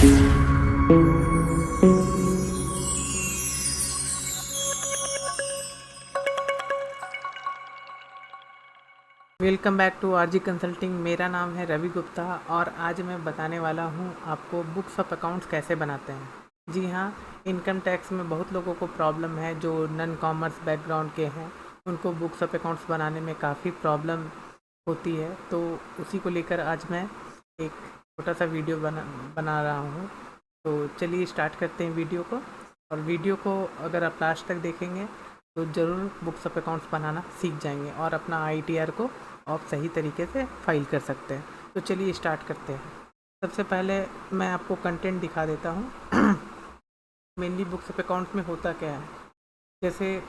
Welcome back to RG consulting. मेरा नाम है रवि गुप्ता और आज मैं बताने वाला हूं आपको बुक्स ऑफ अकाउंट्स कैसे बनाते हैं। जी हाँ, इनकम टैक्स में बहुत लोगों को प्रॉब्लम है जो नॉन कॉमर्स बैकग्राउंड के हैं, उनको बुक्स ऑफ अकाउंट्स बनाने में काफ़ी प्रॉब्लम होती है। तो उसी को लेकर आज मैं एक छोटा सा वीडियो बना रहा हूँ। तो चलिए स्टार्ट करते हैं वीडियो को। और वीडियो को अगर आप लास्ट तक देखेंगे तो ज़रूर बुक्स ऑफ अकाउंट्स बनाना सीख जाएंगे और अपना आईटीआर को आप सही तरीके से फाइल कर सकते हैं। तो चलिए स्टार्ट करते हैं। सबसे पहले मैं आपको कंटेंट दिखा देता हूँ। मेनली बुक्स ऑफ अकाउंट्स में होता क्या है, जैसे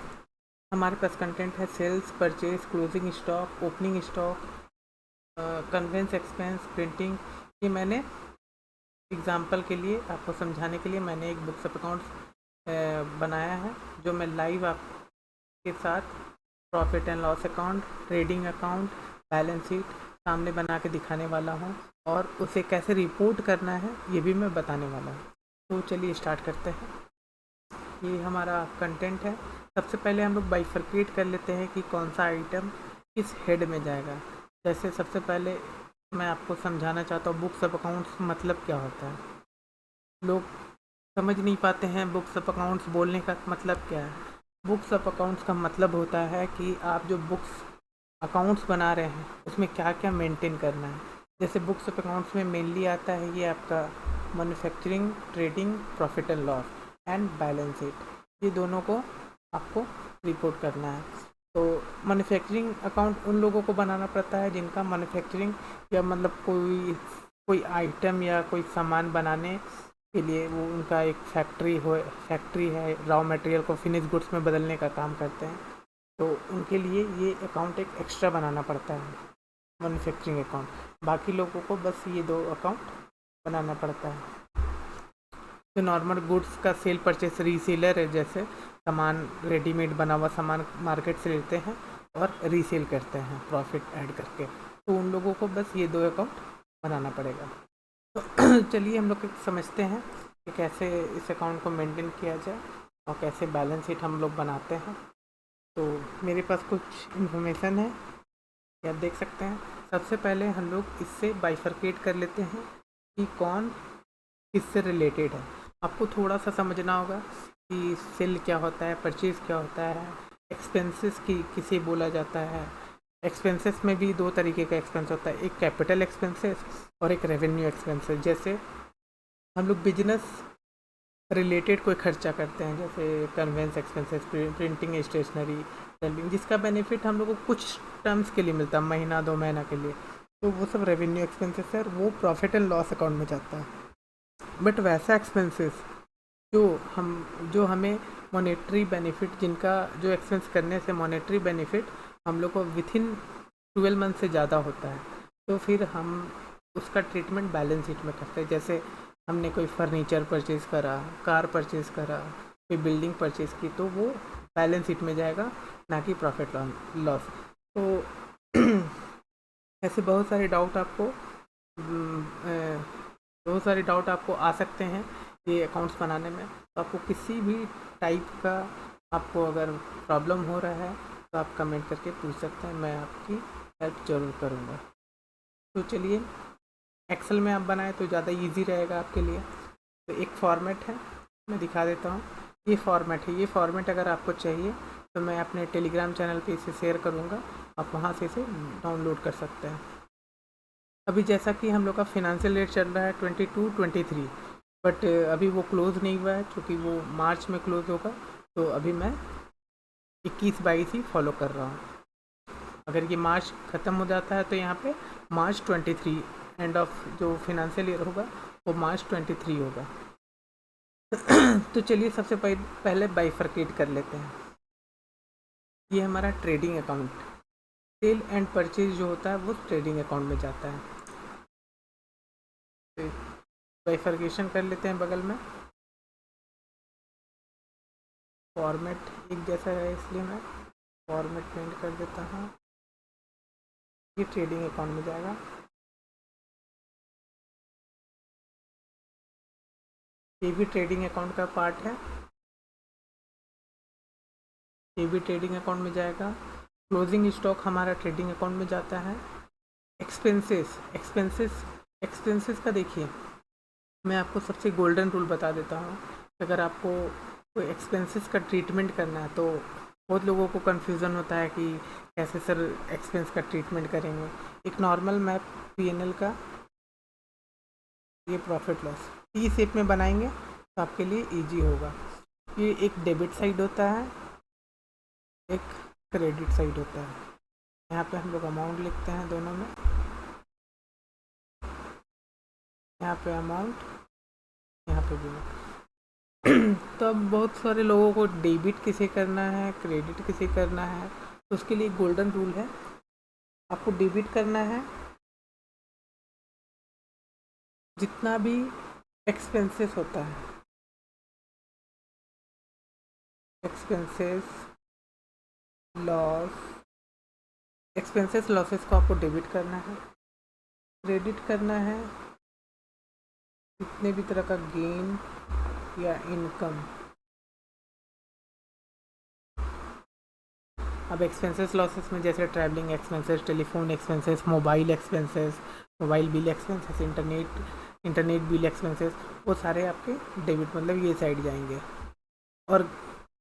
हमारे पास कंटेंट है sales, purchase, closing stock, opening stock, conveyance expense, printing. ये मैंने एग्जांपल के लिए आपको समझाने के लिए मैंने एक बुक्स ऑफ अकाउंट्स बनाया है, जो मैं लाइव आपके साथ profit and loss account, trading account, balance sheet सामने बना के दिखाने वाला हूँ और उसे कैसे रिपोर्ट करना है ये भी मैं बताने वाला हूँ। तो चलिए स्टार्ट करते हैं। ये हमारा कंटेंट है। सबसे पहले हम लोग बाइफरकेट कर लेते हैं कि कौन सा आइटम किस हेड में जाएगा। जैसे सबसे पहले मैं आपको समझाना चाहता हूँ बुक्स ऑफ अकाउंट्स मतलब क्या होता है। लोग समझ नहीं पाते हैं बुक्स ऑफ अकाउंट्स बोलने का मतलब क्या है। बुक्स ऑफ अकाउंट्स का मतलब होता है कि आप जो बुक्स अकाउंट्स बना रहे हैं उसमें क्या क्या मेंटेन करना है। जैसे बुक्स ऑफ अकाउंट्स में मेनली आता है ये आपका manufacturing, trading, profit and loss and balance sheet. ये दोनों को आपको रिपोर्ट करना है। तो मैन्युफैक्चरिंग अकाउंट उन लोगों को बनाना पड़ता है जिनका मैन्युफैक्चरिंग या मतलब कोई आइटम या कोई सामान बनाने के लिए वो उनका एक फैक्ट्री है, रॉ मटेरियल को फिनिश गुड्स में बदलने का काम करते हैं। तो उनके लिए ये अकाउंट एक एक्स्ट्रा बनाना पड़ता है, मैन्युफैक्चरिंग अकाउंट। बाकी लोगों को बस ये दो अकाउंट बनाना पड़ता है। जो नॉर्मल गुड्स का सेल परचेस रीसेलर है, जैसे सामान रेडीमेड बना हुआ सामान मार्केट से लेते हैं और रीसेल करते हैं प्रॉफिट ऐड करके, तो उन लोगों को बस ये दो अकाउंट बनाना पड़ेगा। तो चलिए हम लोग समझते हैं कि कैसे इस अकाउंट को मेंटेन किया जाए और कैसे बैलेंस शीट हम लोग बनाते हैं। तो मेरे पास कुछ इन्फॉर्मेशन है, आप देख सकते हैं। सबसे पहले हम लोग इससे बाइफरकेट कर लेते हैं कि कौन किससे रिलेटेड है। आपको थोड़ा सा समझना होगा कि सेल क्या होता है, परचेज क्या होता है, एक्सपेंसेस की किसे बोला जाता है। एक्सपेंसेस में भी दो तरीके का एक्सपेंस होता है, एक कैपिटल एक्सपेंसेस और एक रेवेन्यू एक्सपेंसेस। जैसे हम लोग बिजनेस रिलेटेड कोई खर्चा करते हैं, जैसे conveyance expenses, printing, stationery, selling, जिसका बेनिफिट हम लोग को कुछ टर्म्स के लिए मिलता है, महीना 2 महीना के लिए, तो वो सब रेवेन्यू एक्सपेंसेस है और वो प्रॉफिट एंड लॉस अकाउंट में जाता है। बट वैसा एक्सपेंसेस जो हमें मॉनेटरी बेनिफिट, जिनका जो एक्सपेंस करने से मॉनेटरी बेनिफिट हम लोग को विथिन 12 मंथ से ज़्यादा होता है, तो फिर हम उसका ट्रीटमेंट बैलेंस शीट में करते हैं। जैसे हमने कोई फर्नीचर परचेज़ करा, कार परचेज़ करा, कोई बिल्डिंग परचेज़ की, तो वो बैलेंस शीट में जाएगा, ना कि प्रॉफिट लॉस। तो ऐसे बहुत सारे डाउट आपको आ सकते हैं ये अकाउंट्स बनाने में। तो आपको किसी भी टाइप का आपको अगर प्रॉब्लम हो रहा है तो आप कमेंट करके पूछ सकते हैं, मैं आपकी हेल्प ज़रूर करूँगा। तो चलिए, एक्सेल में आप बनाएं तो ज़्यादा इजी रहेगा आपके लिए। तो एक फॉर्मेट है, मैं दिखा देता हूँ। ये फॉर्मेट है, ये फॉर्मेट अगर आपको चाहिए तो मैं अपने टेलीग्राम चैनल पे इसे शेयर करूँगा, आप वहाँ से इसे डाउनलोड कर सकते हैं। अभी जैसा कि हम लोग का फिनेंशियल ईयर चल रहा है 22-23, बट अभी वो क्लोज़ नहीं हुआ है क्योंकि वो मार्च में क्लोज़ होगा। तो अभी मैं 21-22 ही फॉलो कर रहा हूँ। अगर ये मार्च ख़त्म हो जाता है तो यहाँ पे मार्च 23, एंड ऑफ जो फिनेंशियल ईयर होगा वो मार्च 23 होगा। तो चलिए सबसे पहले बाइफरकेट कर लेते हैं। ये हमारा trading account, sale and purchase जो होता है वो ट्रेडिंग अकाउंट में जाता है। तो बाइफरकेशन कर लेते हैं बगल में। फॉर्मेट एक जैसा है इसलिए मैं फॉर्मेट प्रिंट कर देता हूँ। ये ट्रेडिंग अकाउंट में जाएगा। ये भी ट्रेडिंग अकाउंट का पार्ट है, ये भी ट्रेडिंग अकाउंट में जाएगा। क्लोजिंग स्टॉक हमारा ट्रेडिंग अकाउंट में जाता है। एक्सपेंसेस का देखिए, मैं आपको सबसे गोल्डन रूल बता देता हूँ। अगर आपको कोई एक्सपेंसेस का ट्रीटमेंट करना है तो बहुत लोगों को कन्फ्यूज़न होता है कि कैसे सर एक्सपेंस का ट्रीटमेंट करेंगे। एक नॉर्मल मैप पीएनएल का, ये प्रॉफिट लॉस टी शेप में बनाएंगे तो आपके लिए इजी होगा। ये एक डेबिट साइड होता है, एक क्रेडिट साइड होता है। यहाँ पे हम लोग अमाउंट लिखते हैं दोनों में, यहाँ पे अमाउंट, यहाँ पे भी। तो अब बहुत सारे लोगों को डेबिट किसे करना है, क्रेडिट किसे करना है, तो उसके लिए गोल्डन रूल है। आपको डेबिट करना है जितना भी एक्सपेंसेस होता है, एक्सपेंसेस लॉसेस को आपको डेबिट करना है। क्रेडिट करना है जितने भी तरह का गेन या इनकम। अब एक्सपेंसेस लॉसेस में जैसे travelling expenses, telephone expenses, mobile expenses, mobile bill expenses, internet bill expenses, वो सारे आपके डेबिट मतलब ये साइड जाएंगे। और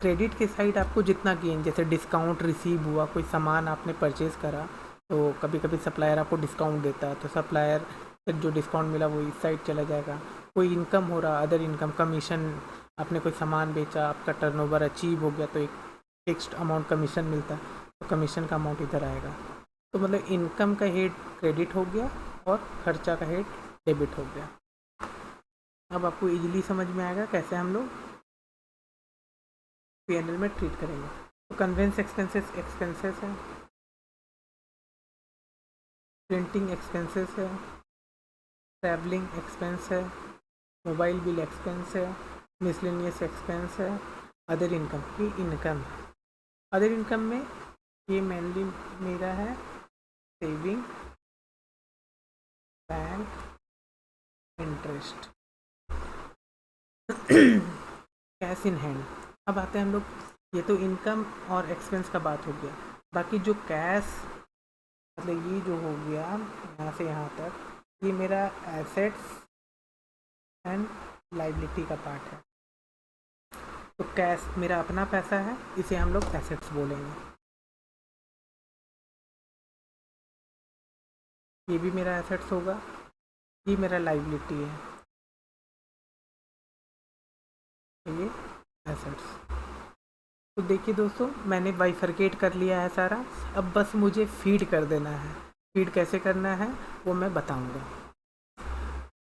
क्रेडिट की साइड आपको जितना गेन, जैसे डिस्काउंट रिसीव हुआ, कोई सामान आपने परचेज़ करा तो कभी कभी सप्लायर आपको डिस्काउंट देता है, तो सप्लायर से जो डिस्काउंट मिला वो इस साइड चला जाएगा। कोई इनकम हो रहा, अदर इनकम, कमीशन, आपने कोई सामान बेचा, आपका टर्नओवर अचीव हो गया तो एक फिक्स्ड अमाउंट कमीशन मिलता है, तो कमीशन का अमाउंट इधर आएगा। तो मतलब इनकम का हेड क्रेडिट हो गया और खर्चा का हेड डेबिट हो गया। अब आपको इजीली समझ में आएगा कैसे हम लोग पीएनएल में ट्रीट करेंगे। तो कन्वेंस एक्सपेंसेस है, प्रिंटिंग एक्सपेंसेस है, ट्रैवलिंग एक्सपेंस है, मोबाइल बिल एक्सपेंस है, मिसलेनियस एक्सपेंस है, अदर इनकम की इनकम। अदर इनकम में ये मेनली मेरा है saving, bank, interest, cash in hand. अब आते हैं हम लोग, ये तो इनकम और एक्सपेंस का बात हो गया। बाकी जो कैश मतलब ये जो हो गया यहाँ से यहाँ तक, ये मेरा एसेट्स एंड लाइबिलिटी का पार्ट है। तो कैश मेरा अपना पैसा है, इसे हम लोग एसेट्स बोलेंगे। ये भी मेरा एसेट्स होगा, ये मेरा लाइबिलिटी है, तो ये एसेट्स। तो देखिए दोस्तों, मैंने बाइफरकेट कर लिया है सारा। अब बस मुझे फीड कर देना है। फीड कैसे करना है वो मैं बताऊंगा।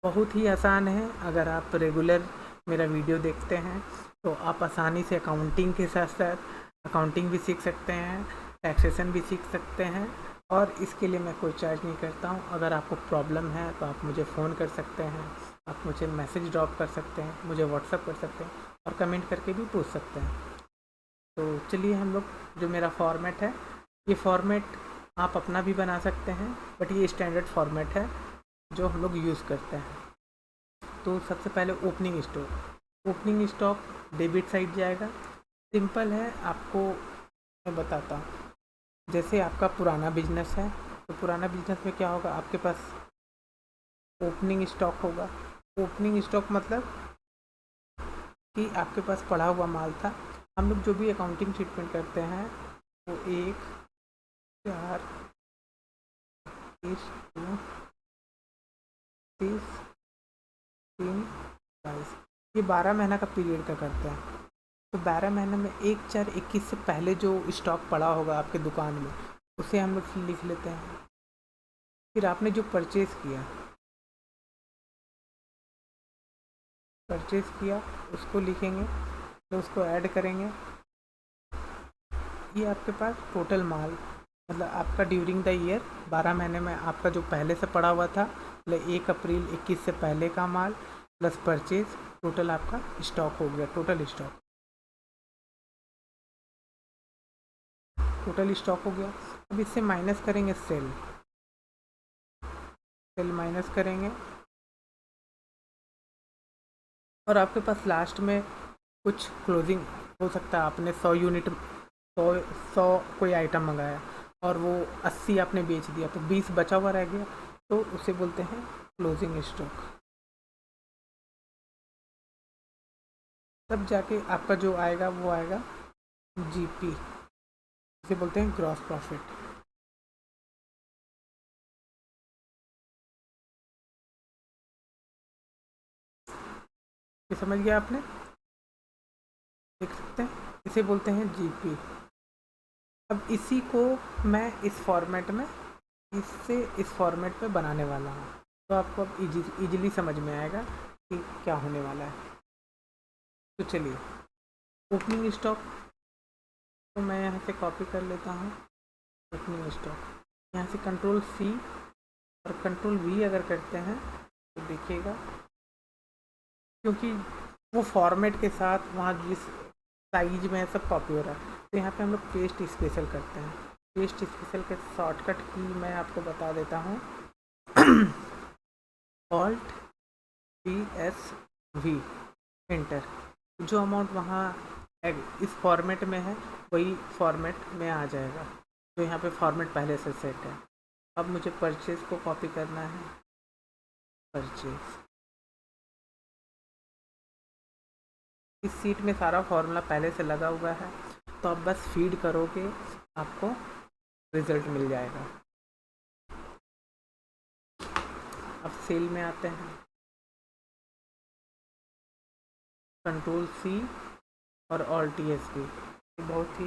बहुत ही आसान है। अगर आप रेगुलर मेरा वीडियो देखते हैं तो आप आसानी से अकाउंटिंग के साथ साथ अकाउंटिंग भी सीख सकते हैं, टैक्सेशन भी सीख सकते हैं, और इसके लिए मैं कोई चार्ज नहीं करता हूँ। अगर आपको प्रॉब्लम है तो आप मुझे फ़ोन कर सकते हैं, आप मुझे मैसेज ड्रॉप कर सकते हैं, मुझे व्हाट्सअप कर सकते हैं और कमेंट करके भी पूछ सकते हैं। तो चलिए हम लोग, जो मेरा फॉर्मेट है, ये फॉर्मेट आप अपना भी बना सकते हैं, बट ये स्टैंडर्ड फॉर्मेट है जो हम लोग यूज़ करते हैं। तो सबसे पहले ओपनिंग स्टॉक डेबिट साइड जाएगा। सिंपल है, आपको मैं बताता हूँ। जैसे आपका पुराना बिजनेस है तो पुराना बिजनेस में क्या होगा, आपके पास ओपनिंग स्टॉक होगा। ओपनिंग स्टॉक मतलब कि आपके पास पड़ा हुआ माल था। हम लोग जो भी अकाउंटिंग ट्रीटमेंट करते हैं वो 1, 4, 30, 30, 3, 22, ये 12 महीना का पीरियड का करते हैं। तो 12 महीने में 1/4/21 से पहले जो स्टॉक पड़ा होगा आपके दुकान में, उसे हम लोग लिख लेते हैं। फिर आपने जो परचेज़ किया उसको लिखेंगे, तो उसको ऐड करेंगे। ये आपके पास टोटल माल, मतलब आपका ड्यूरिंग द ईयर 12 महीने में आपका जो पहले से पड़ा हुआ था, मतलब 1 अप्रैल 21 से पहले का माल प्लस परचेज, टोटल आपका स्टॉक हो गया। टोटल स्टॉक हो गया। अब इससे माइनस करेंगे सेल माइनस करेंगे, और आपके पास लास्ट में कुछ क्लोजिंग हो सकता है, आपने 100 कोई आइटम मंगाया और वो 80 आपने बेच दिया, तो 20 बचा हुआ रह गया, तो उसे बोलते हैं क्लोजिंग स्टॉक। तब जाके आपका जो आएगा वो आएगा जीपी, इसे बोलते हैं ग्रॉस प्रॉफिट। ये समझ गया आपने, देख सकते हैं, इसे बोलते हैं जीपी। अब इसी को मैं इस फॉर्मेट में, इससे इस फॉर्मेट में बनाने वाला हूँ, तो आपको अब इजीली समझ में आएगा कि क्या होने वाला है। तो चलिए, ओपनिंग स्टॉक तो मैं यहाँ से कॉपी कर लेता हूँ। ओपनिंग स्टॉक यहाँ से कंट्रोल सी और कंट्रोल वी अगर करते हैं तो देखिएगा, क्योंकि वो फॉर्मेट के साथ वहाँ जिस साइज में सब कॉपी हो रहा है, तो यहाँ पे हम लोग पेस्ट स्पेशल करते हैं। पेस्ट स्पेशल के शॉर्टकट की मैं आपको बता देता हूँ, ऑल्ट PSV एंटर। जो अमाउंट वहाँ इस फॉर्मेट में है वही फॉर्मेट में आ जाएगा, तो यहाँ पे फॉर्मेट पहले से सेट है। अब मुझे परचेज को कॉपी करना है, परचेज, इस सीट में सारा फॉर्मूला पहले से लगा हुआ है, तो अब बस फीड करोगे आपको रिजल्ट मिल जाएगा। अब सेल में आते हैं, कंट्रोल सी और ऑल्ट TSV, बहुत ही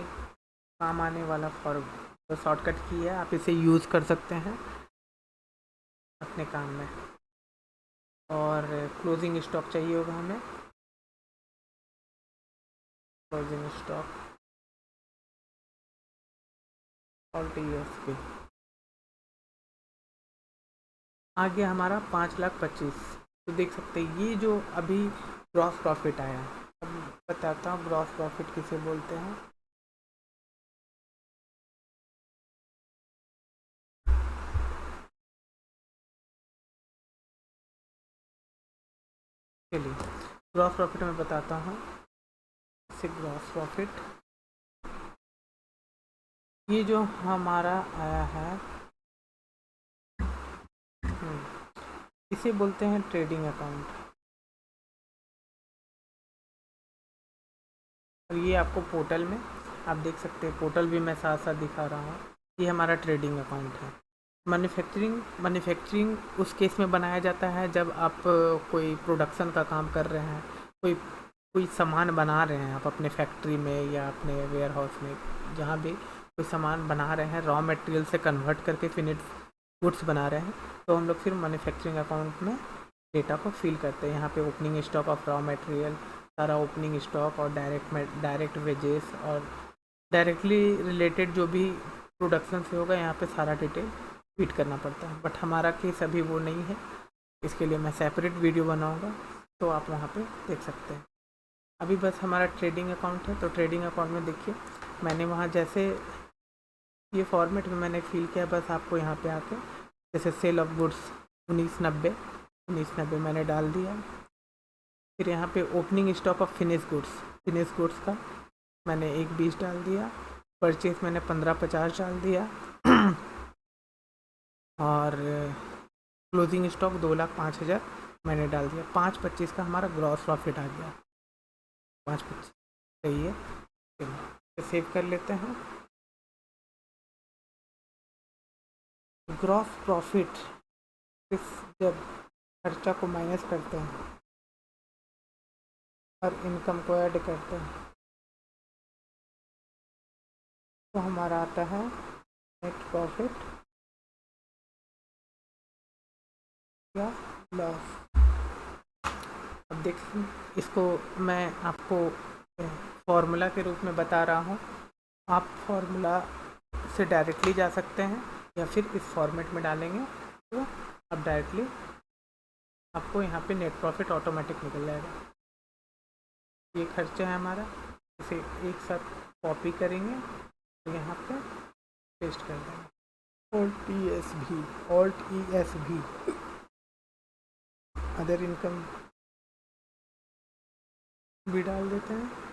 काम आने वाला फॉर्म शॉर्टकट की है, आप इसे यूज़ कर सकते हैं अपने काम में। और क्लोजिंग स्टॉक चाहिए होगा हमें, क्लोजिंग स्टॉक ऑल्ट TSV आ गया हमारा 5,25,000। तो देख सकते हैं ये जो अभी ग्रॉस प्रॉफिट आया। अब बताता हूँ ग्रॉस प्रॉफिट किसे बोलते हैं। चलिए, ग्रॉस प्रॉफिट में बताता हूँ, इसे ग्रॉस प्रॉफिट, ये जो हमारा आया है इसे बोलते हैं ट्रेडिंग अकाउंट। और ये आपको पोर्टल में आप देख सकते हैं, पोर्टल भी मैं साथ साथ दिखा रहा हूँ, ये हमारा ट्रेडिंग अकाउंट है। मैन्युफैक्चरिंग उस केस में बनाया जाता है जब आप कोई प्रोडक्शन का काम कर रहे हैं, कोई कोई सामान बना रहे हैं आप अपने फैक्ट्री में या अपने वेयर हाउस में, जहाँ भी कोई सामान बना रहे हैं, रॉ मटेरियल से कन्वर्ट करके फिनिश गुड्स बना रहे हैं, तो हम लोग फिर मैन्युफैक्चरिंग अकाउंट में डेटा को फिल करते हैं। यहाँ पे opening stock of raw material, सारा ओपनिंग स्टॉक और डायरेक्ट वेजेस और डायरेक्टली रिलेटेड जो भी प्रोडक्शन से होगा, यहाँ पे सारा डिटेल फीड करना पड़ता है। बट हमारा केस अभी वो नहीं है, इसके लिए मैं सेपरेट वीडियो बनाऊँगा, तो आप वहाँ पे देख सकते हैं। अभी बस हमारा ट्रेडिंग अकाउंट है, तो ट्रेडिंग अकाउंट में देखिए मैंने वहाँ जैसे ये फॉर्मेट में मैंने फिल किया, बस आपको यहाँ पे आके जैसे सेल ऑफ गुड्स 1990 मैंने डाल दिया। फिर यहाँ पे opening stock of finish goods का मैंने 1,20 डाल दिया। परचेज मैंने 15,50 डाल दिया। और क्लोजिंग स्टॉक 2,05,000 मैंने डाल दिया। 5,25 का हमारा ग्रॉस प्रॉफिट आ गया। 5,25 सही है, चलिए सेव कर लेते हैं। ग्रॉस प्रॉफिट जब खर्चा को माइनस करते हैं और इनकम को ऐड करते हैं, तो हमारा आता है नेट प्रॉफिट या लॉस। अब देखिए, इसको मैं आपको फॉर्मूला के रूप में बता रहा हूँ, आप फॉर्मूला से डायरेक्टली जा सकते हैं या फिर इस फॉर्मेट में डालेंगे तो अब डायरेक्टली आपको यहाँ पे नेट प्रॉफिट ऑटोमेटिक निकल जाएगा। ये खर्चा है हमारा, इसे एक साथ कॉपी करेंगे तो यहाँ पे पेस्ट कर देंगे। ऑल्ट ESV अदर इनकम भी डाल देते हैं।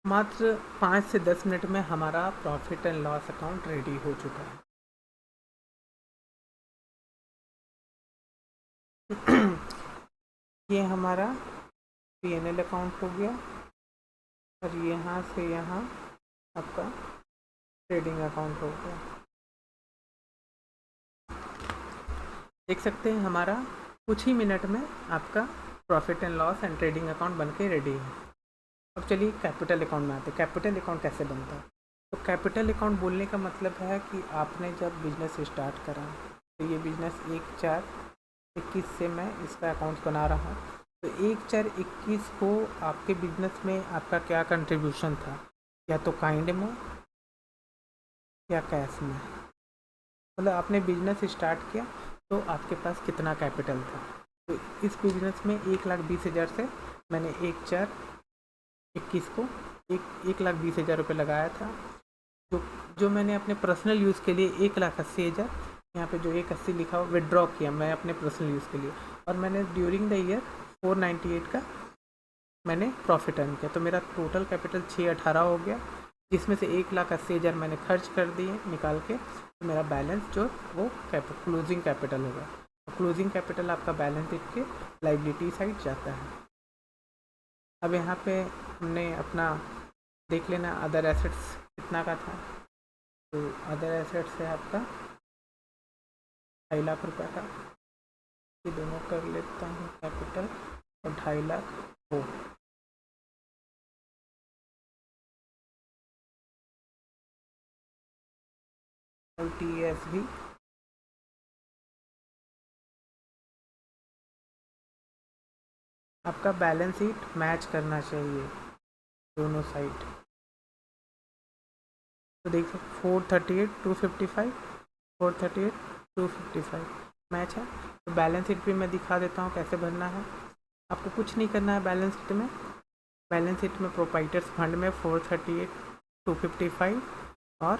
मात्र 5 से 10 मिनट में हमारा profit and loss account ready हो चुका है। ये हमारा पीएनएल अकाउंट हो गया और यहाँ से यहाँ आपका ट्रेडिंग अकाउंट हो गया। देख सकते हैं हमारा कुछ ही मिनट में आपका profit and loss and trading account बन के रेडी है। अब चलिए कैपिटल अकाउंट में आते हैं। कैपिटल अकाउंट कैसे बनता है? तो कैपिटल अकाउंट बोलने का मतलब है कि आपने जब बिजनेस स्टार्ट करा, तो ये बिजनेस 1/4/21 से मैं इसका अकाउंट बना रहा हूँ। तो 1/4/21 को आपके बिजनेस में आपका क्या कंट्रीब्यूशन था, या तो काइंड में या कैश में। मतलब आपने बिजनेस स्टार्ट किया तो आपके पास कितना कैपिटल था। तो इस बिजनेस में 1,20,000 से मैंने 1/4/21 को 1,20,000 रुपये लगाया था। जो मैंने अपने पर्सनल यूज़ के लिए 1,80,000, यहाँ पे जो 180 लिखा हुआ विड्रॉ किया मैं अपने पर्सनल यूज़ के लिए, और मैंने ड्यूरिंग द ईयर 498 का मैंने प्रॉफिट अर्न किया। तो मेरा टोटल कैपिटल 618 हो गया, जिसमें से 1,80,000 मैंने खर्च कर दिए निकाल के। तो मेरा बैलेंस जो वो क्लोजिंग कैपिटल होगा। तो क्लोजिंग कैपिटल आपका बैलेंस शीट के लाइबिलिटी साइड जाता है। अब यहाँ पे हमने अपना देख लेना अदर एसेट्स कितना का था। तो अदर एसेट्स है आपका 2.5 लाख रुपये का। ये दोनों कर लेता हूँ कैपिटल, और 2.5 लाख हो। TS भी आपका बैलेंस शीट मैच करना चाहिए दोनों साइड। तो देख सकते 438 255 438 255 मैच है। तो बैलेंस शीट भी मैं दिखा देता हूँ कैसे भरना है। आपको कुछ नहीं करना है बैलेंस शीट में। बैलेंस शीट में प्रोप्राइटर्स फंड में 438 255 और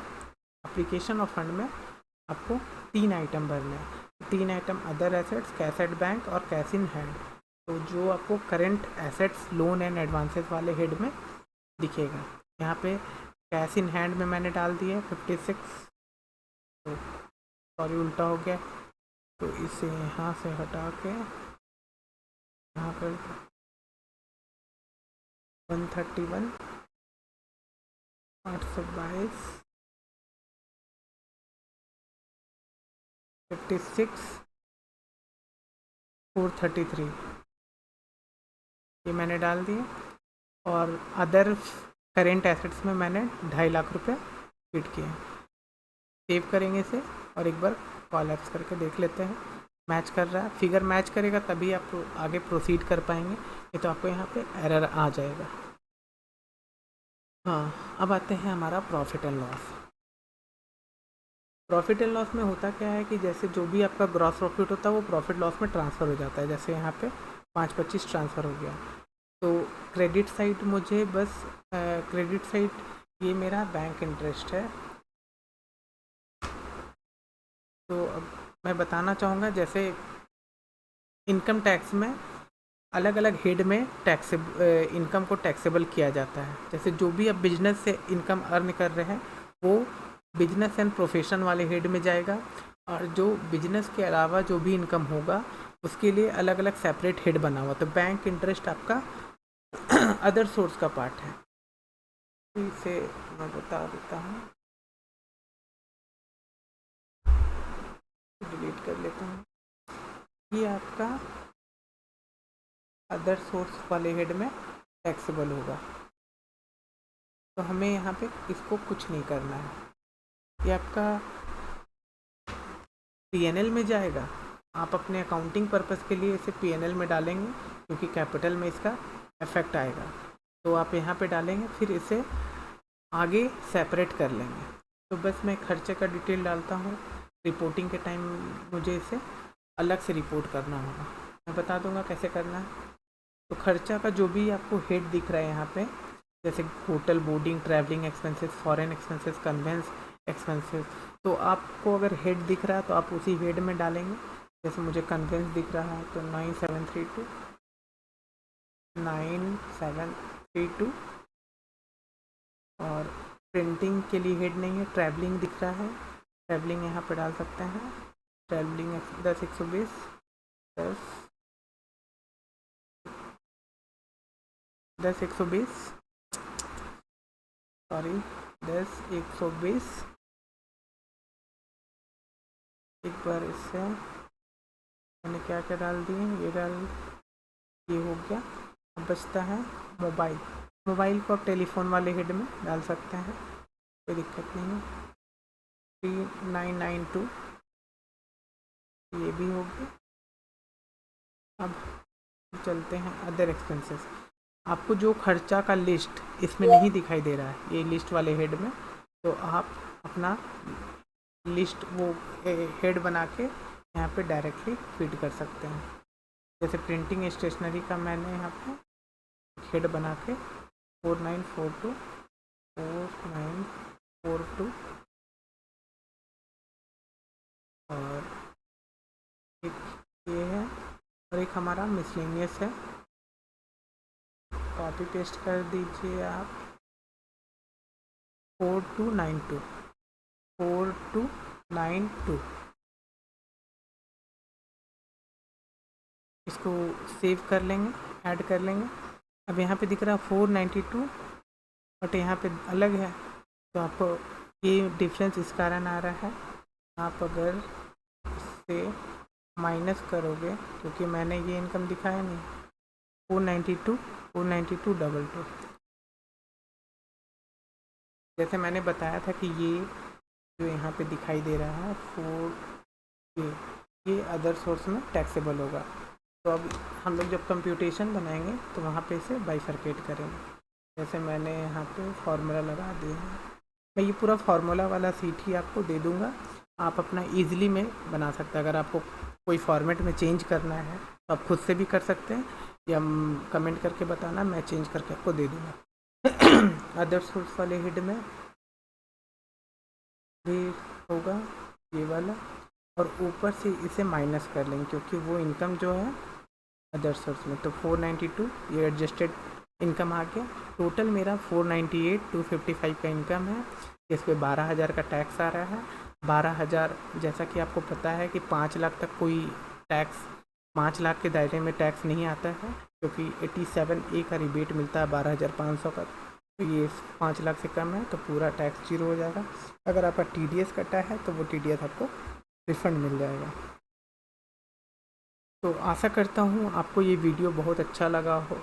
एप्लीकेशन ऑफ फंड में आपको 3 आइटम भरने हैं। 3 item other assets, cash at bank और कैश इन हैंड। तो जो आपको current assets, loan and advances वाले हेड में दिखेगा। यहाँ पे कैश इन हैंड में मैंने डाल दिया 56। तो सॉरी उल्टा हो गया, तो इसे यहाँ से हटा के यहाँ पर 131 822 56 433 ये मैंने डाल दिए। और अदर करेंट एसेट्स में मैंने 2.5 लाख रुपए फिट किए। सेव करेंगे इसे और एक बार कॉलैप्स करके देख लेते हैं मैच कर रहा है। फिगर मैच करेगा तभी आप आगे प्रोसीड कर पाएंगे, नहीं तो आपको यहाँ पे एरर आ जाएगा। हाँ, अब आते हैं हमारा profit and loss. Profit and loss में होता क्या है कि जैसे जो भी आपका ग्रॉस प्रॉफिट होता है वो प्रॉफिट लॉस में ट्रांसफ़र हो जाता है। जैसे यहाँ पे 525 ट्रांसफ़र हो गया। तो क्रेडिट साइड मुझे बस क्रेडिट साइड ये मेरा बैंक इंटरेस्ट है। तो अब मैं बताना चाहूँगा, जैसे इनकम टैक्स में अलग अलग हेड में इनकम को टैक्सेबल किया जाता है। जैसे जो भी आप बिजनेस से इनकम अर्न कर रहे हैं वो बिजनेस एंड प्रोफेशन वाले हेड में जाएगा, और जो बिजनेस के अलावा जो भी इनकम होगा उसके लिए अलग अलग सेपरेट हेड बना हुआ। तो बैंक इंटरेस्ट आपका अदर सोर्स का पार्ट है। इसे मैं बता देता हूँ, डिलीट कर लेता हूँ। ये आपका अदर सोर्स वाले हेड में टैक्सेबल होगा। तो हमें यहाँ पे इसको कुछ नहीं करना है। ये आपका पीएनएल में जाएगा। आप अपने अकाउंटिंग पर्पस के लिए इसे पीएनएल में डालेंगे क्योंकि कैपिटल में इसका इफेक्ट आएगा। तो आप यहाँ पे डालेंगे, फिर इसे आगे सेपरेट कर लेंगे। तो बस मैं खर्चे का डिटेल डालता हूँ। रिपोर्टिंग के टाइम मुझे इसे अलग से रिपोर्ट करना होगा, मैं बता दूंगा कैसे करना है। तो खर्चा का जो भी आपको हेड दिख रहा है यहाँ पे, जैसे hotel, boarding, travelling expenses, foreign expenses, conveyance expenses, तो आपको अगर हेड दिख रहा है तो आप उसी हेड में डालेंगे। जैसे मुझे कन्वेंस दिख रहा है तो 9732 और प्रिंटिंग के लिए हेड नहीं है, ट्रैवलिंग दिख रहा है, ट्रैवलिंग यहाँ पे डाल सकते हैं। Travelling 10 120 10 120 sorry 10 120। एक बार इससे मैंने क्या क्या डाल दिए, ये हो गया। अब बचता है मोबाइल को आप टेलीफोन वाले हेड में डाल सकते हैं, कोई दिक्कत नहीं है। 3992 ये भी हो गया। अब चलते हैं अदर एक्सपेंसेस। आपको जो खर्चा का लिस्ट इसमें नहीं दिखाई दे रहा है ये लिस्ट वाले हेड में, तो आप अपना लिस्ट वो हेड बना के यहाँ पे डायरेक्टली फीड कर सकते हैं। जैसे प्रिंटिंग स्टेशनरी का मैंने यहाँ पे हेड बना के 4942 और एक ये है और एक हमारा मिसलेनियस है। कॉपी पेस्ट कर दीजिए आप 4292 इसको सेव कर लेंगे, ऐड कर लेंगे। अब यहाँ पे दिख रहा है 492 बट यहाँ पे अलग है, तो आपको ये डिफरेंस इस कारण आ रहा है। आप अगर इससे माइनस करोगे, क्योंकि मैंने ये इनकम दिखाया नहीं, 492 जैसे मैंने बताया था कि ये जो यहाँ पे दिखाई दे रहा है ये अदर सोर्स में टैक्सेबल होगा। तो अब हम लोग जब कंप्यूटेशन बनाएंगे तो वहाँ पे इसे बाइफरकेट करेंगे। जैसे मैंने यहाँ पे फार्मूला लगा दिया है, मैं ये पूरा फार्मूला वाला सीट ही आपको दे दूँगा, आप अपना ईजिली में बना सकते हैं। अगर आपको कोई फॉर्मेट में चेंज करना है तो आप खुद से भी कर सकते हैं, या कमेंट करके बताना, मैं चेंज करके आपको दे दूँगा। अदर सोर्स वाले हेड में भी होगा ये वाला, और ऊपर से इसे माइनस कर लेंगे क्योंकि वो इनकम जो है अदर सोर्स में। तो 492 ये एडजस्टेड इनकम आ गया। टोटल मेरा 498,255 का इनकम है, इस पर 12,000 का टैक्स आ रहा है। 12,000 जैसा कि आपको पता है कि 5 लाख तक कोई टैक्स, 5 लाख के दायरे में टैक्स नहीं आता है, क्योंकि 87A का रिबेट मिलता है 12,500 का। तो ये 5 लाख से कम है तो पूरा टैक्स जीरो हो जाएगा। अगर आपका TDS कटा है तो वो TDS आपको रिफंड मिल जाएगा। तो आशा करता हूँ आपको ये वीडियो बहुत अच्छा लगा हो,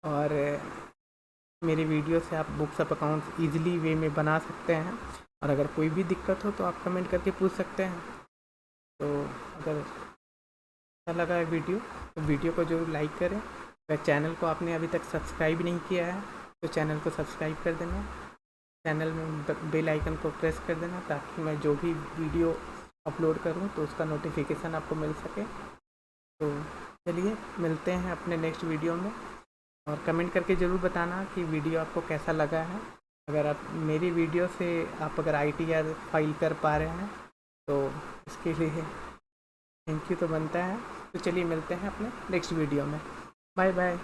और मेरे वीडियो से आप बुक्स ऑफ अकाउंट्स ईजिली वे में बना सकते हैं। और अगर कोई भी दिक्कत हो तो आप कमेंट करके पूछ सकते हैं। तो अगर अच्छा लगा है वीडियो तो वीडियो को जरूर लाइक करें। अगर चैनल को आपने अभी तक सब्सक्राइब नहीं किया है तो चैनल को सब्सक्राइब कर देना, चैनल में बेल आइकन को प्रेस कर देना, ताकि मैं जो भी वीडियो अपलोड करूं तो उसका नोटिफिकेशन आपको मिल सके। तो चलिए मिलते हैं अपने नेक्स्ट वीडियो में, और कमेंट करके ज़रूर बताना कि वीडियो आपको कैसा लगा है। अगर आप मेरी वीडियो से आप अगर ITR फाइल कर पा रहे हैं तो इसके लिए थैंक यू तो बनता है। तो चलिए मिलते हैं अपने नेक्स्ट वीडियो में। Bye bye.